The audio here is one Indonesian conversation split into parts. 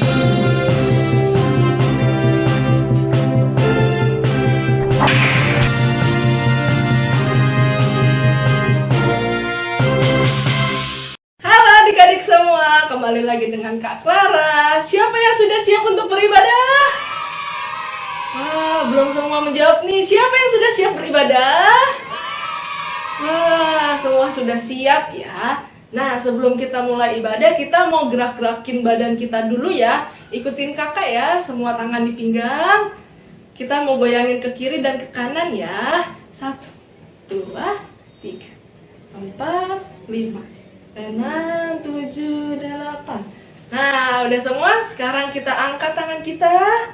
Halo adik-adik semua, kembali lagi dengan Kak Clara. Siapa yang sudah siap untuk beribadah? Belum semua menjawab nih. Siapa yang sudah siap beribadah? Semua sudah siap ya. Nah, sebelum kita mulai ibadah, kita mau gerak-gerakin badan kita dulu ya. Ikutin kakak ya, semua tangan di pinggang. Kita mau goyangin ke kiri dan ke kanan ya. 1, 2, 3, 4, 5, 6, 7, 8. Nah, udah semua? Sekarang kita angkat tangan kita.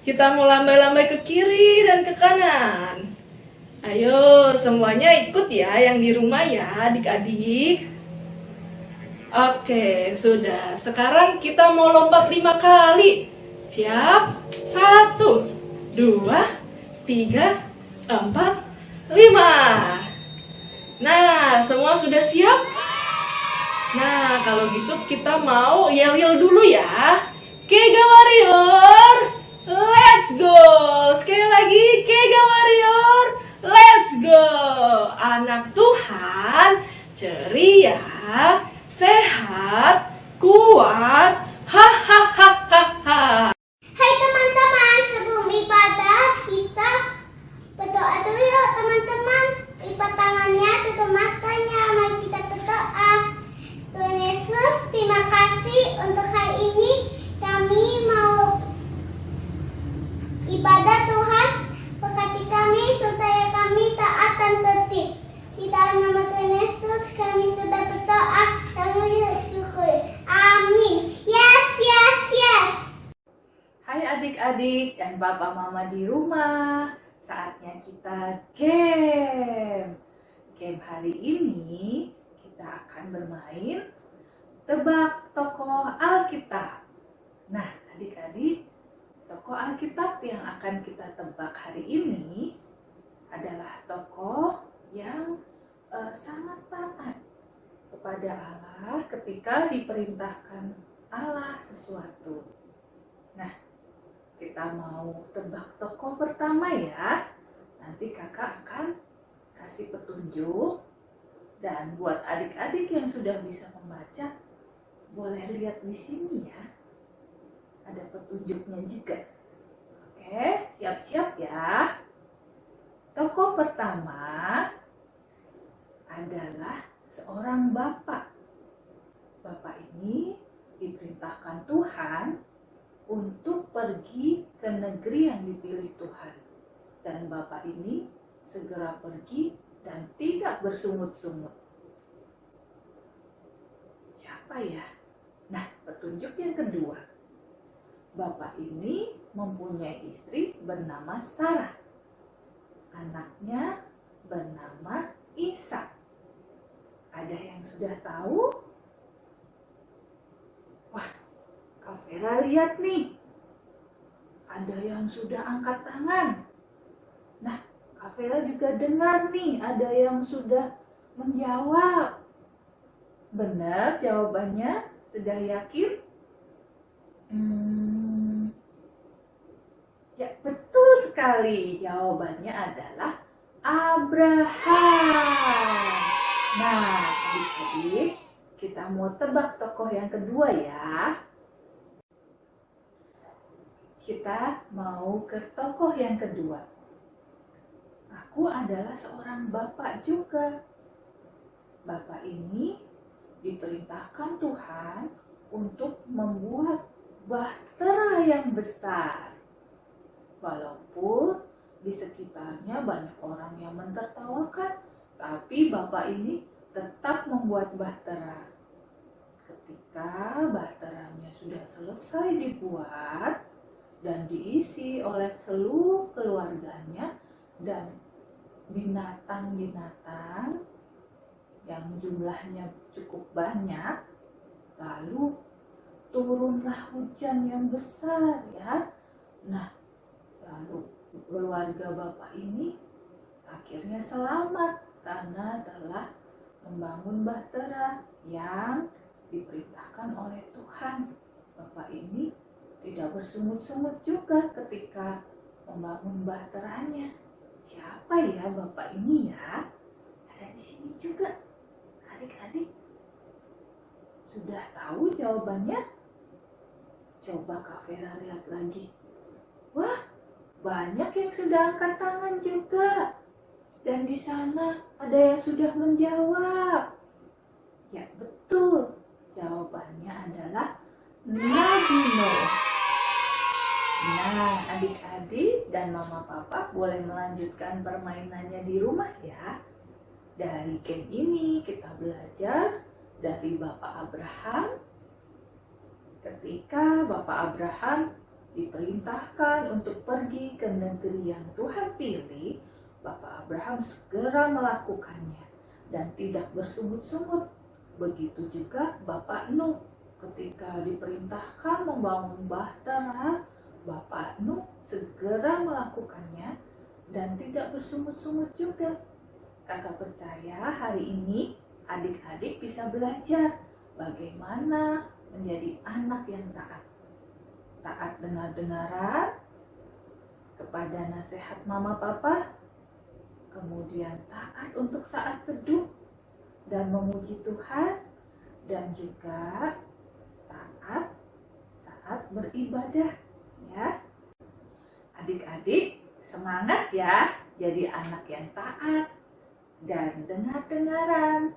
Kita mau lambai-lambai ke kiri dan ke kanan. Ayo, semuanya ikut ya yang di rumah ya, adik-adik. Oke, sudah. Sekarang kita mau lompat 5 kali. Siap? 1, 2, 3, 4, 5. Nah, semua sudah siap? Nah, kalau gitu kita mau yel-yel dulu ya. Kega Warrior, let's go. Sekali lagi, Kega Warrior, let's go. Anak Tuhan, ceria, sehat, kuat, hahaha. Hai teman-teman, sebelum ibadah kita berdoa dulu yuk teman-teman. Lipat tangannya, tutup matanya, mari kita berdoa. Tuhan Yesus, terima kasih untuk hari ini kami mau ibadah Tuhan. Berkati kami supaya kami taat dan tertib. Di dalam nama Tuhan Yesus kami sudah berdoa dan bersyukur. Amin. Yes, yes, yes. Hai adik-adik dan papa mama di rumah, saatnya kita game. Game hari ini kita akan bermain tebak tokoh Alkitab. Nah adik-adik, tokoh Alkitab yang akan kita tebak hari ini adalah tokoh yang sangat taat kepada Allah ketika diperintahkan Allah sesuatu. Nah, kita mau tebak tokoh pertama ya. Nanti kakak akan kasih petunjuk. Dan buat adik-adik yang sudah bisa membaca, boleh lihat di sini ya. Ada petunjuknya juga. Oke, siap-siap ya. Tokoh pertama adalah seorang bapak. Bapak ini diperintahkan Tuhan untuk pergi ke negeri yang dipilih Tuhan. Dan bapak ini segera pergi dan tidak bersungut-sungut. Siapa ya? Nah, petunjuk yang kedua. Bapak ini mempunyai istri bernama Sarah. Anaknya bernama Ishak. Ada yang sudah tahu? Wah, Kak Vera lihat nih. Ada yang sudah angkat tangan. Nah, Kak Vera juga dengar nih, ada yang sudah menjawab. Benar jawabannya? Sudah yakin? Ya, betul sekali. Jawabannya adalah Abraham. Nah, adik-adik, kita mau tebak tokoh yang kedua ya. Kita mau ke tokoh yang kedua. Aku adalah seorang bapak juga. Bapak ini diperintahkan Tuhan untuk membuat bahtera yang besar. Walaupun di sekitarnya banyak orang yang mentertawakan, tapi bapak ini tetap membuat bahtera. Ketika bahteranya sudah selesai dibuat dan diisi oleh seluruh keluarganya dan binatang-binatang yang jumlahnya cukup banyak, lalu turunlah hujan yang besar ya. Nah, lalu keluarga bapak ini akhirnya selamat karena telah membangun bahtera yang diperintahkan oleh Tuhan. Bapak ini tidak bersungut-sungut juga ketika membangun bahteranya. Siapa ya bapak ini ya? Ada di sini juga. Adik-adik sudah tahu jawabannya? Coba Kak Vera lihat lagi. Wah, banyak yang sudah angkat tangan juga. Dan di sana ada yang sudah menjawab. Ya betul, jawabannya adalah Nabi Nuh. Nah, adik-adik dan mama papa boleh melanjutkan permainannya di rumah ya. Dari game ini kita belajar dari Bapak Abraham. Ketika Bapak Abraham diperintahkan untuk pergi ke negeri yang Tuhan pilih, Bapak Abraham segera melakukannya dan tidak bersungut-sungut. Begitu juga Bapak Nuh, ketika diperintahkan membangun bahtera, Bapak Nuh segera melakukannya dan tidak bersungut-sungut juga. Kakak percaya hari ini adik-adik bisa belajar bagaimana menjadi anak yang taat. Taat dengar-dengaran kepada nasihat mama papa, kemudian taat untuk saat teduh dan memuji Tuhan, dan juga taat saat beribadah ya. Adik-adik semangat ya jadi anak yang taat dan dengar-dengaran,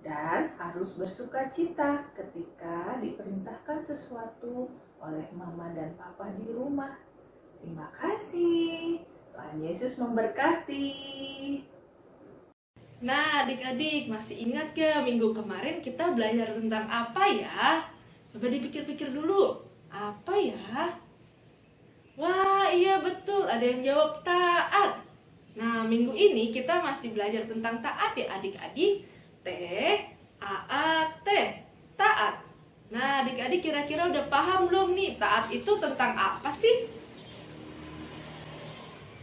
dan harus bersukacita ketika diperintahkan sesuatu oleh mama dan papa di rumah. Terima kasih. Tuhan Yesus memberkati. Nah, adik-adik masih ingat gak minggu kemarin kita belajar tentang apa ya? Coba dipikir-pikir dulu. Apa ya? Wah, iya betul, ada yang jawab taat. Nah, minggu ini kita masih belajar tentang taat ya adik-adik. T-A-A-T, taat. Nah, adik-adik kira-kira udah paham belum nih taat itu tentang apa sih?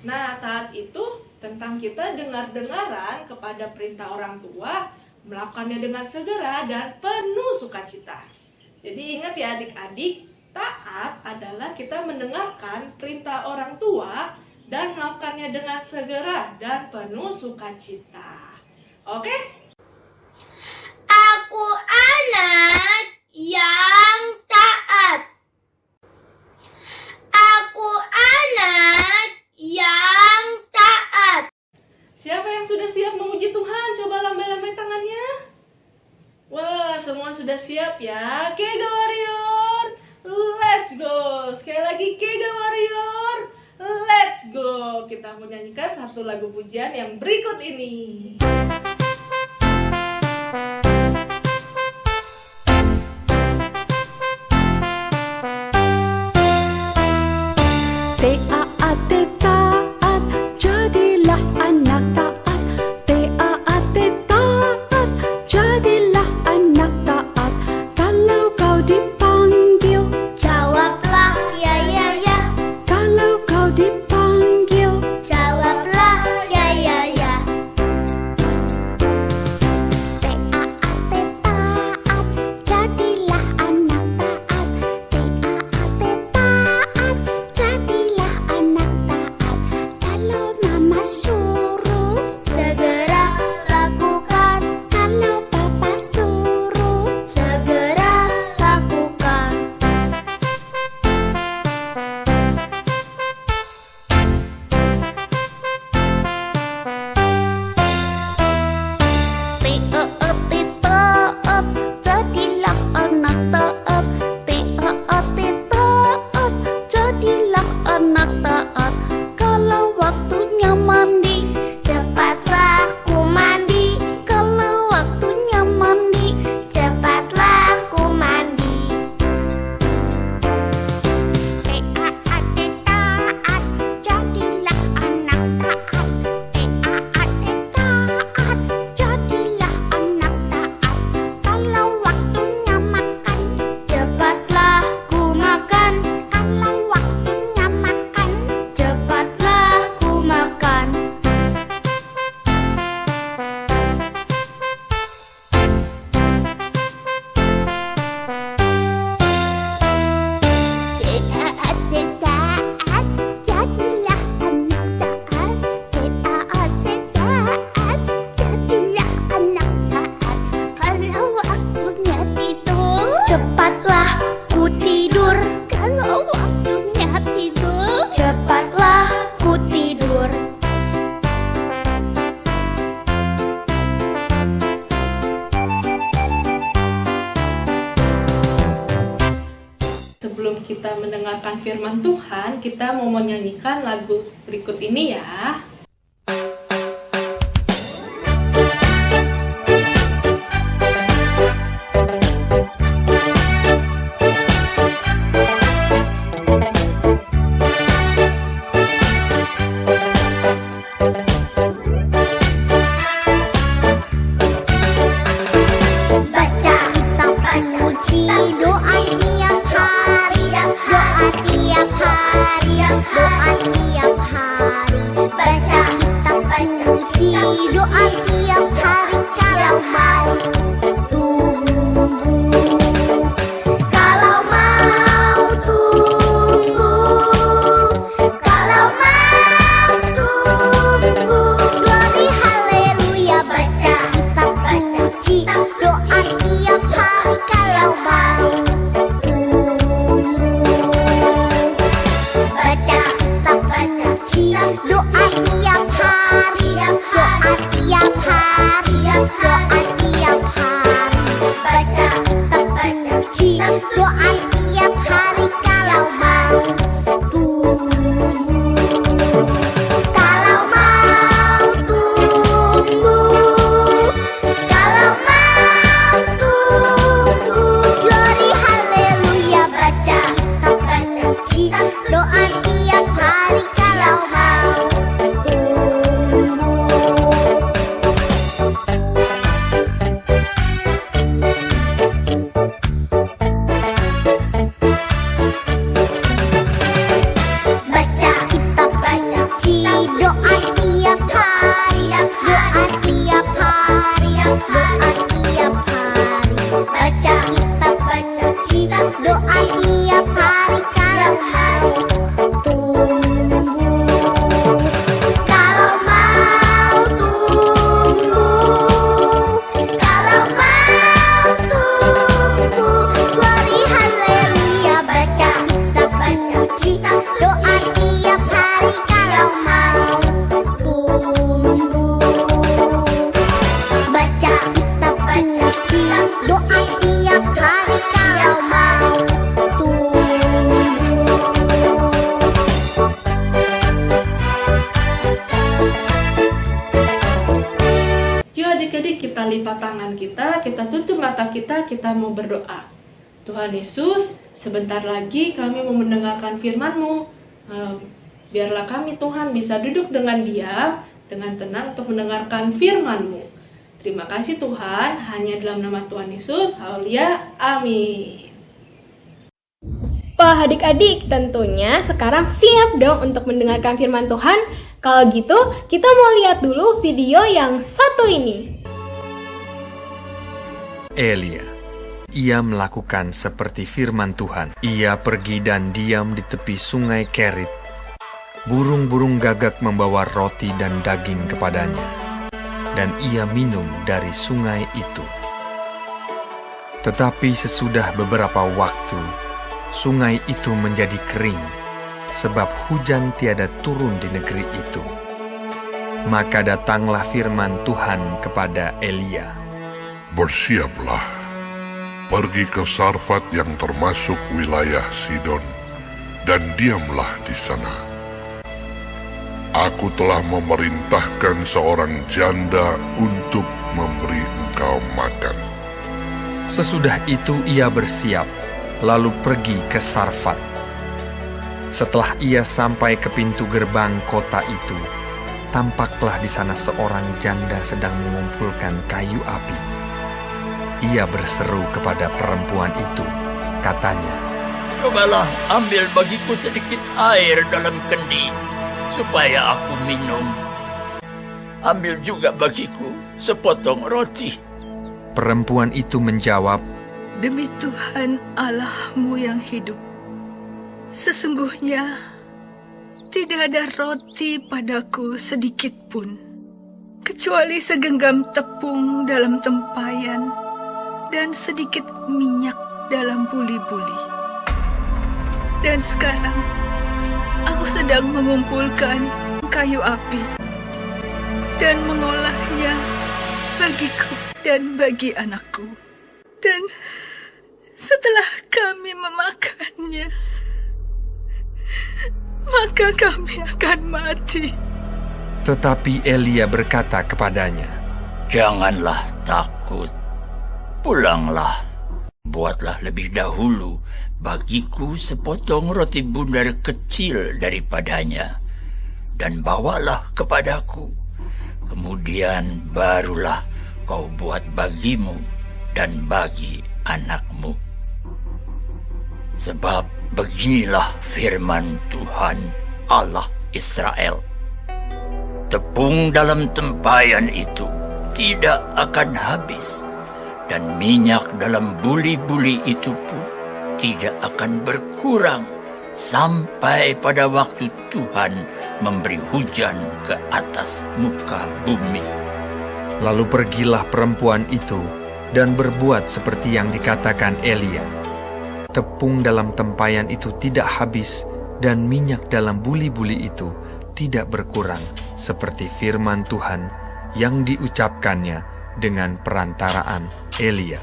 Nah, taat itu tentang kita dengar-dengaran kepada perintah orang tua, melakukannya dengan segera dan penuh sukacita. Jadi ingat ya adik-adik, taat adalah kita mendengarkan perintah orang tua dan melakukannya dengan segera dan penuh sukacita. Oke? Aku anak yang taat. Aku anak yang taat. Siapa yang sudah siap memuji Tuhan? Coba lambai-lambai tangannya. Wah, semua sudah siap ya. Kega Warrior, let's go. Sekali lagi Kega Warrior, let's go. Kita menyanyikan satu lagu pujian yang berikut ini. T-A-A-T taat, jadilah anak taat. T-A-A-T taat, jadilah anak taat. Kalau kau dipanggil, Jawablah ya ya ya. kalau kau dipanggil, Jawablah ya ya ya. T-A-A-T taat, jadilah anak taat. T-A-A-T taat, jadilah sebelum kita mendengarkan firman Tuhan, kita mau menyanyikan lagu berikut ini ya. Kita lipat tangan kita tutup mata kita mau berdoa. Tuhan Yesus, sebentar lagi kami mau mendengarkan firman-Mu. Biarlah kami Tuhan bisa duduk dengan diam, dengan tenang untuk mendengarkan firman-Mu. Terima kasih Tuhan, hanya dalam nama Tuhan Yesus, haleluya, amin. Wah, adik-adik, tentunya sekarang siap dong untuk mendengarkan firman Tuhan. Kalau gitu, kita mau lihat dulu video yang satu ini. Elia. Ia melakukan seperti firman Tuhan. Ia pergi dan diam di tepi sungai Kerit. Burung-burung gagak membawa roti dan daging kepadanya, dan ia minum dari sungai itu. Tetapi sesudah beberapa waktu, sungai itu menjadi kering, sebab hujan tiada turun di negeri itu. Maka datanglah firman Tuhan kepada Elia. Bersiaplah, pergi ke Sarfat yang termasuk wilayah Sidon, dan diamlah di sana. Aku telah memerintahkan seorang janda untuk memberi engkau makan. Sesudah itu ia bersiap, lalu pergi ke Sarfat. Setelah ia sampai ke pintu gerbang kota itu, tampaklah di sana seorang janda sedang mengumpulkan kayu api. Ia berseru kepada perempuan itu, katanya, "Cobalah ambil bagiku sedikit air dalam kendi, supaya aku minum. Ambil juga bagiku sepotong roti." Perempuan itu menjawab, "Demi Tuhan Allahmu yang hidup, sesungguhnya tidak ada roti padaku sedikit pun, kecuali segenggam tepung dalam tempayan dan sedikit minyak dalam buli-buli. Dan sekarang aku sedang mengumpulkan kayu api dan mengolahnya bagiku dan bagi anakku. Dan setelah kami memakannya, padanya, maka kami akan mati. Tetapi Elia berkata kepadanya, Janganlah takut. Pulanglah. Buatlah lebih dahulu bagiku sepotong roti bundar kecil daripadanya, dan bawalah kepadaku. Kemudian barulah kau buat bagimu dan bagi anakmu. Sebab beginilah firman Tuhan Allah Israel. Tepung dalam tempayan itu tidak akan habis, dan minyak dalam buli-buli itu pun tidak akan berkurang sampai pada waktu Tuhan memberi hujan ke atas muka bumi. Lalu pergilah perempuan itu dan berbuat seperti yang dikatakan Elia. Tepung dalam tempayan itu tidak habis, dan minyak dalam buli-buli itu tidak berkurang, seperti firman Tuhan yang diucapkannya dengan perantaraan Elia.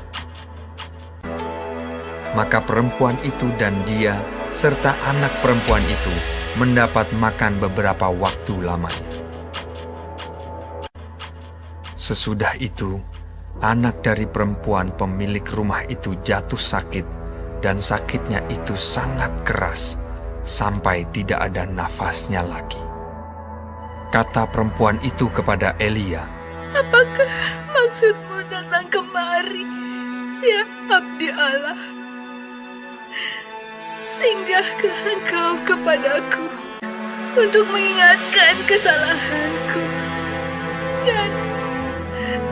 Maka perempuan itu dan dia serta anak perempuan itu mendapat makan beberapa waktu lamanya. Sesudah itu, anak dari perempuan pemilik rumah itu jatuh sakit, dan sakitnya itu sangat keras, sampai tidak ada nafasnya lagi. Kata perempuan itu kepada Elia, Apakah maksudmu datang kemari, ya abdi Allah? Singgahkah engkau kepadaku untuk mengingatkan kesalahanku dan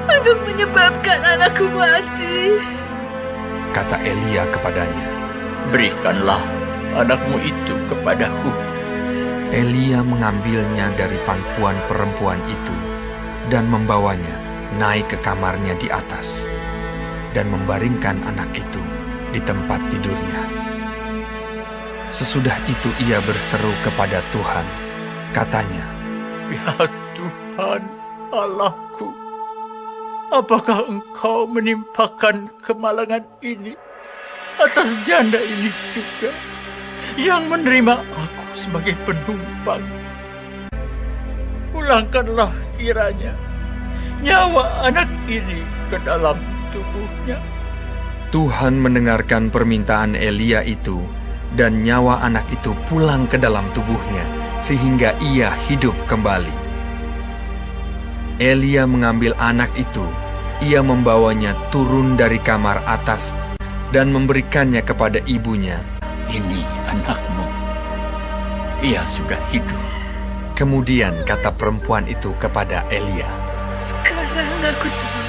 untuk menyebabkan anakku mati? Kata Elia kepadanya, Berikanlah anakmu itu kepadaku. Elia mengambilnya dari pangkuan perempuan itu dan membawanya naik ke kamarnya di atas dan membaringkan anak itu di tempat tidurnya. Sesudah itu ia berseru kepada Tuhan, katanya, Ya Tuhan Allahku, apakah engkau menimpakan kemalangan ini atas janda ini juga, yang menerima aku sebagai penumpang? Pulangkanlah kiranya nyawa anak ini ke dalam tubuhnya. Tuhan mendengarkan permintaan Elia itu, dan nyawa anak itu pulang ke dalam tubuhnya, sehingga ia hidup kembali. Elia mengambil anak itu, ia membawanya turun dari kamar atas, dan memberikannya kepada ibunya. Ini anakmu, ia sudah hidup. Kemudian kata perempuan itu kepada Elia, Sekarang aku tahu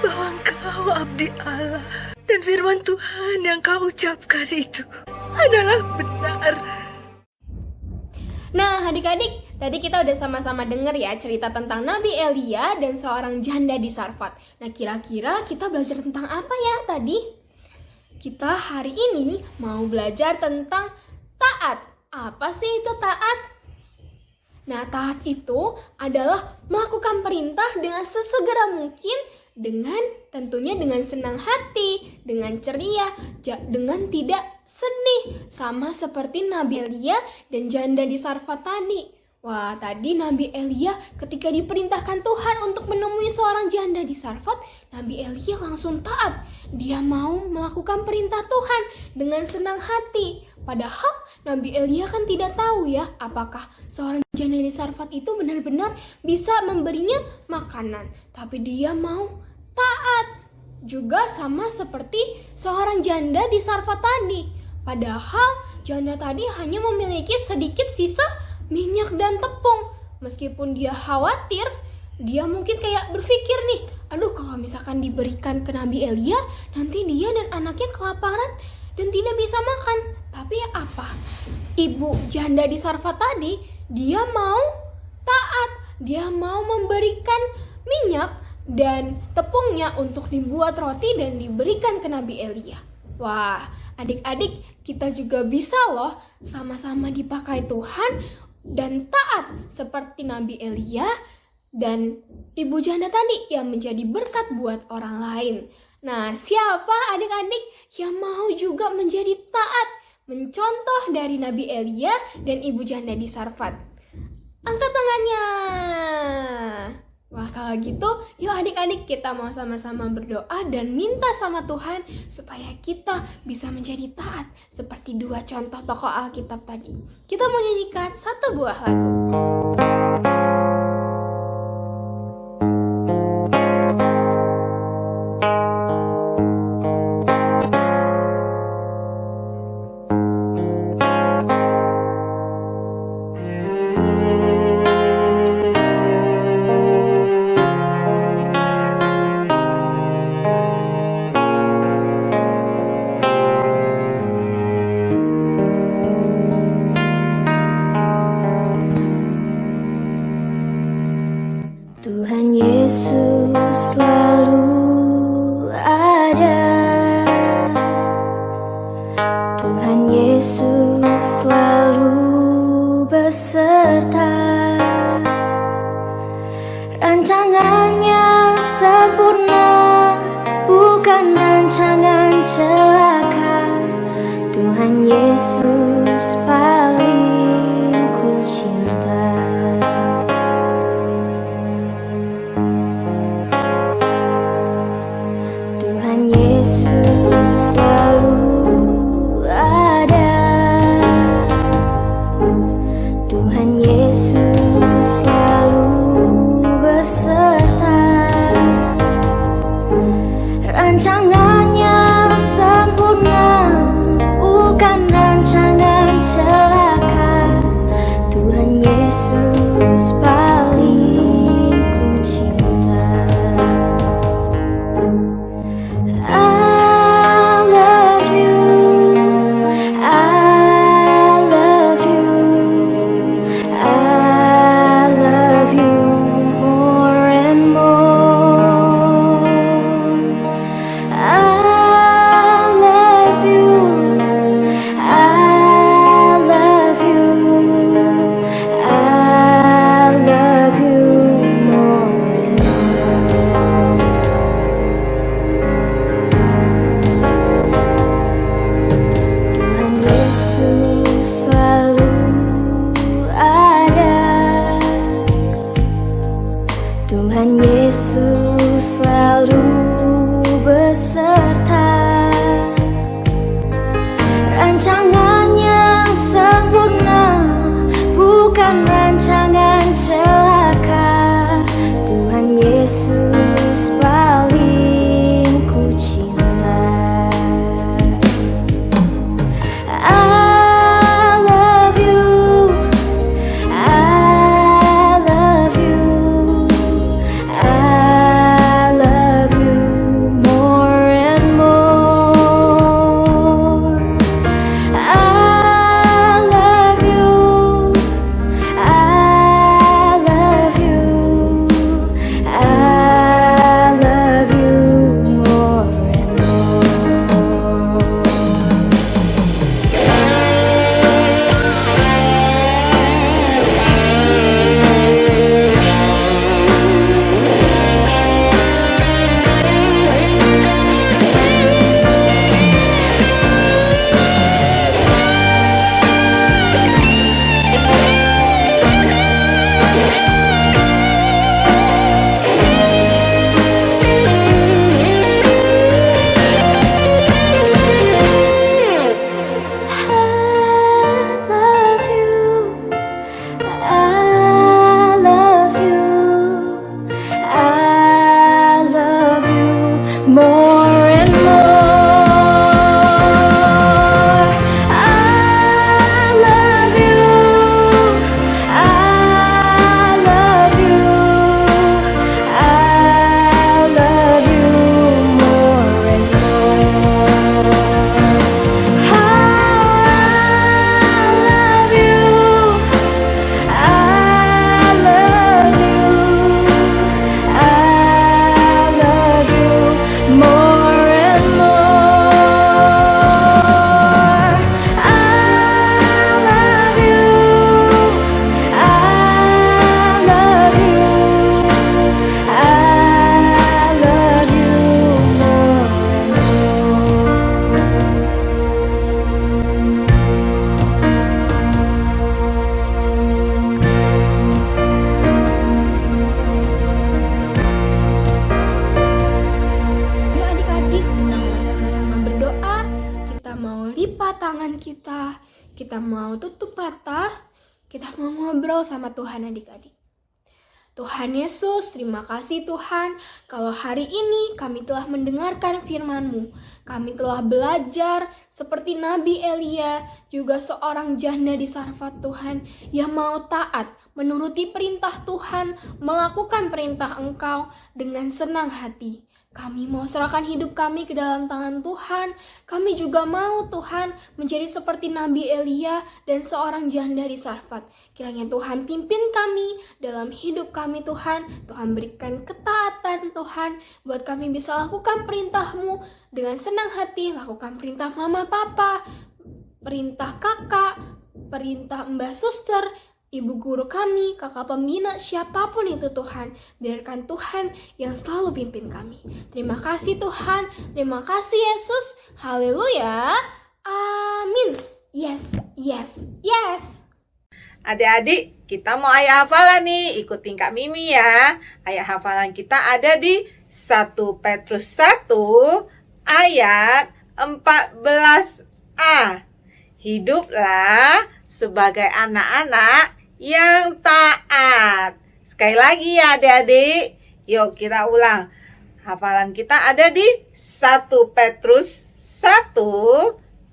bahwa engkau abdi Allah, dan firman Tuhan yang kau ucapkan itu adalah benar. Nah, adik-adik, tadi kita udah sama-sama denger ya cerita tentang Nabi Elia dan seorang janda di Sarfat. Nah, kira-kira kita belajar tentang apa ya tadi? Kita hari ini mau belajar tentang taat. Apa sih itu taat? Nah, taat itu adalah melakukan perintah dengan sesegera mungkin, tentunya dengan senang hati, dengan ceria, dengan tidak sedih, sama seperti Nabi Elia dan janda di Sarfat tadi. Wah, tadi Nabi Elia ketika diperintahkan Tuhan untuk menemui seorang janda di Sarfat, Nabi Elia langsung taat. Dia mau melakukan perintah Tuhan dengan senang hati. Padahal Nabi Elia kan tidak tahu ya, apakah seorang janda di Sarfat itu benar-benar bisa memberinya makanan. Tapi dia mau taat. Juga sama seperti seorang janda di Sarfat tadi. Padahal janda tadi hanya memiliki sedikit sisa minyak dan tepung. Meskipun dia khawatir, dia mungkin kayak berpikir nih, aduh kalau misalkan diberikan ke Nabi Elia, nanti dia dan anaknya kelaparan dan tidak bisa makan. Tapi apa? Ibu janda di Sarfat tadi, dia mau taat. Dia mau memberikan minyak dan tepungnya untuk dibuat roti dan diberikan ke Nabi Elia. Wah, adik-adik, kita juga bisa loh sama-sama dipakai Tuhan dan taat seperti Nabi Elia dan ibu janda tadi yang menjadi berkat buat orang lain. Nah, siapa adik-adik yang mau juga menjadi taat, mencontoh dari Nabi Elia dan Ibu Janda di Sarfat. Angkat tangannya. Wah, kalau gitu, yuk adik-adik kita mau sama-sama berdoa dan minta sama Tuhan supaya kita bisa menjadi taat seperti dua contoh tokoh Alkitab tadi. Kita mau nyanyikan satu buah lagu. Tuhan Yesus selalu ada. Tuhan Yesus selalu beserta. Rancangannya sempurna, bukan rancangan celaka. Tuhan Yesus paling ku cinta. Tuhan Yesus selalu ada. Tuhan Yesus selalu beserta. Rancangannya sempurna, bukan rancangan celaka. kita mau tutup mata, kita mau ngobrol sama Tuhan adik-adik. Tuhan Yesus, terima kasih Tuhan, kalau hari ini kami telah mendengarkan firman-Mu. Kami telah belajar seperti Nabi Elia, juga seorang janda di Sarfat Tuhan, yang mau taat, menuruti perintah Tuhan, melakukan perintah Engkau dengan senang hati. Kami mau serahkan hidup kami ke dalam tangan Tuhan. Kami juga mau Tuhan menjadi seperti Nabi Elia dan seorang janda di Sarfat. Kiranya Tuhan pimpin kami dalam hidup kami Tuhan. Tuhan berikan ketaatan Tuhan buat kami bisa lakukan perintah-Mu dengan senang hati. Lakukan perintah mama papa, perintah kakak, perintah mbah suster, ibu guru kami, kakak pembina, siapapun itu Tuhan. Biarkan Tuhan yang selalu pimpin kami. Terima kasih Tuhan. Terima kasih Yesus. Haleluya. Amin. Yes, yes, yes. Adik-adik, kita mau ayat hafalan nih. Ikutin Kak Mimi ya. Ayat hafalan kita ada di 1 Petrus 1 ayat 14a. Hiduplah sebagai anak-anak yang taat. Sekali lagi ya adik-adik. Yuk kita ulang. Hafalan kita ada di 1 Petrus 1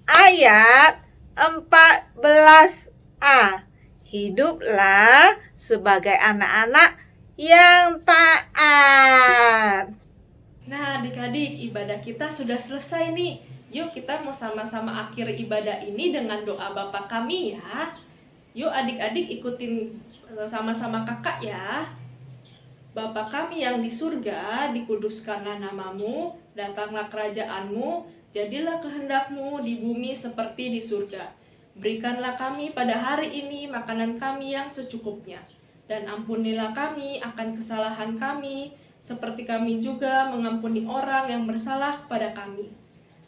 ayat 14a. Hiduplah sebagai anak-anak yang taat. Nah, adik-adik, ibadah kita sudah selesai nih. Yuk kita mau sama-sama akhir ibadah ini dengan doa Bapa kami ya. Yuk adik-adik ikutin sama-sama kakak ya. Bapa kami yang di surga, dikuduskanlah namamu, datanglah kerajaanmu, jadilah kehendak-Mu di bumi seperti di surga. Berikanlah kami pada hari ini makanan kami yang secukupnya, dan ampunilah kami akan kesalahan kami, seperti kami juga mengampuni orang yang bersalah kepada kami.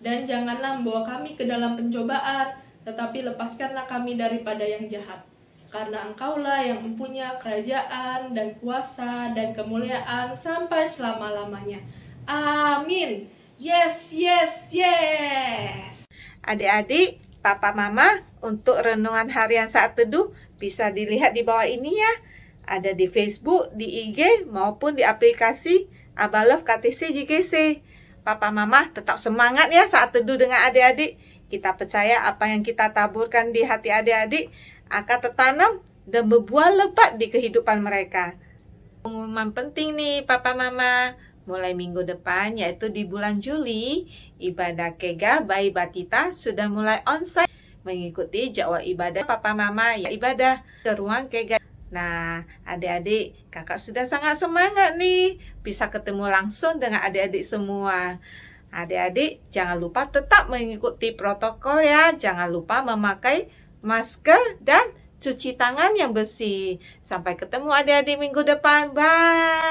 Dan janganlah membawa kami ke dalam pencobaan, tetapi lepaskanlah kami daripada yang jahat. Karena Engkaulah yang mempunyai kerajaan dan kuasa dan kemuliaan sampai selama-lamanya. Amin. Yes, yes, yes. Adik-adik, Papa Mama, untuk renungan harian saat teduh bisa dilihat di bawah ini ya. Ada di Facebook, di IG, maupun di aplikasi Abah Love KTC JGC. Papa Mama tetap semangat ya saat teduh dengan adik-adik. Kita percaya apa yang kita taburkan di hati adik-adik akan tertanam dan berbuah lebat di kehidupan mereka. Pengumuman penting nih Papa Mama. Mulai minggu depan, yaitu di bulan Juli, ibadah Kega Bayi Batita sudah mulai onsite mengikuti jadwal ibadah Papa Mama ya ibadah ke ruang Kega. Nah, adik-adik, kakak sudah sangat semangat nih bisa ketemu langsung dengan adik-adik semua. Adik-adik, jangan lupa tetap mengikuti protokol ya. Jangan lupa memakai masker dan cuci tangan yang bersih. Sampai ketemu adik-adik minggu depan. Bye.